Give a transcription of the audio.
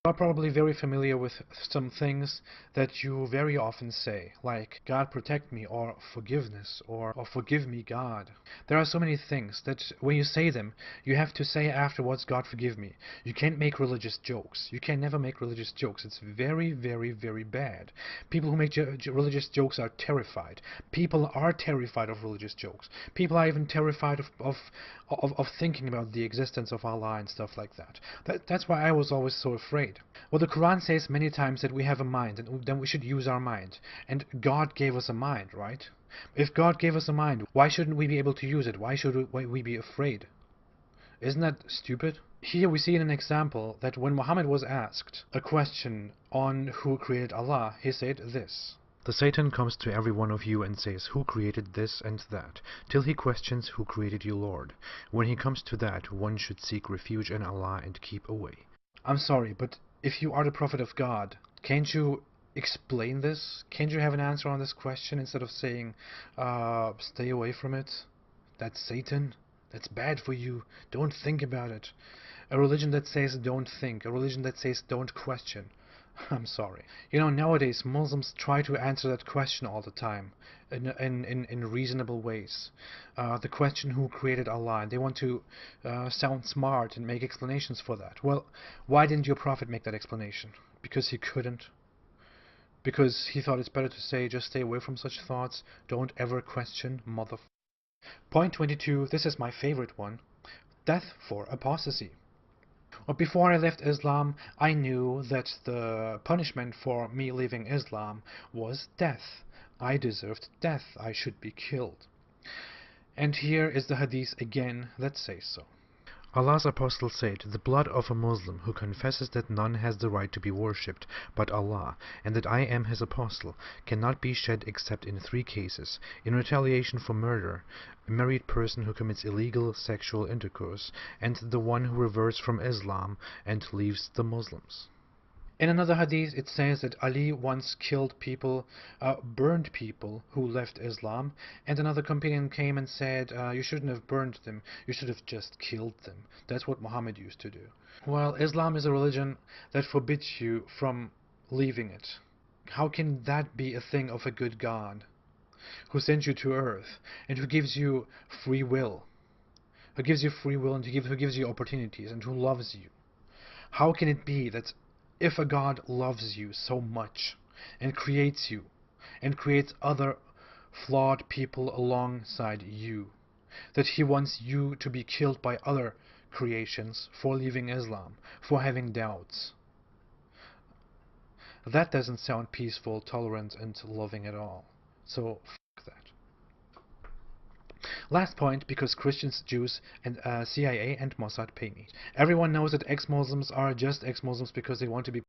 Are probably very familiar with some things that you very often say, like God protect me, or forgiveness, or forgive me God. There are so many things that when you say them, you have to say afterwards, God forgive me. You can't make religious jokes. You can never make religious jokes. It's very, very, very bad. People who make religious jokes are terrified. People are terrified of religious jokes. People are even terrified of thinking about the existence of Allah and stuff like that. That's why I was always so afraid. Well, the Quran says many times that we have a mind, and then we should use our mind. And God gave us a mind, right? If God gave us a mind, why shouldn't we be able to use it? Why should we be afraid? Isn't that stupid? Here we see in an example that when Muhammad was asked a question on who created Allah, he said this: "The Satan comes to every one of you and says, who created this and that, till he questions who created you, Lord. When he comes to that, one should seek refuge in Allah and keep away." I'm sorry, but if you are the prophet of God, can't you explain this? Can't you have an answer on this question instead of saying, stay away from it? That's Satan. That's bad for you. Don't think about it. A religion that says don't think. A religion that says don't question. I'm sorry. You know, nowadays Muslims try to answer that question all the time in reasonable ways. The question who created Allah, and they want to sound smart and make explanations for that. Well, why didn't your prophet make that explanation? Because he couldn't? Because he thought it's better to say just stay away from such thoughts, don't ever question, mother. Point 22, this is my favorite one. Death for apostasy. Well, before I left Islam, I knew that the punishment for me leaving Islam was death. I deserved death. I should be killed. And here is the hadith again that says so. Allah's Apostle said, "The blood of a Muslim who confesses that none has the right to be worshipped but Allah, and that I am his apostle, cannot be shed except in 3 cases: in retaliation for murder, a married person who commits illegal sexual intercourse, and the one who reverts from Islam and leaves the Muslims." In another hadith it says that Ali once killed people, burned people who left Islam, and another companion came and said, you shouldn't have burned them, you should have just killed them. That's what Muhammad used to do. Well, Islam is a religion that forbids you from leaving it. How can that be a thing of a good God, who sent you to earth, and who gives you free will? Who gives you free will and who gives you opportunities, and who loves you? How can it be that if a God loves you so much and creates you and creates other flawed people alongside you, that he wants you to be killed by other creations for leaving Islam, for having doubts? That doesn't sound peaceful, tolerant, and loving at all. So fuck that. Last point, because Christians, Jews, and CIA and Mossad pay me. Everyone knows that ex-Muslims are just ex-Muslims because they want to be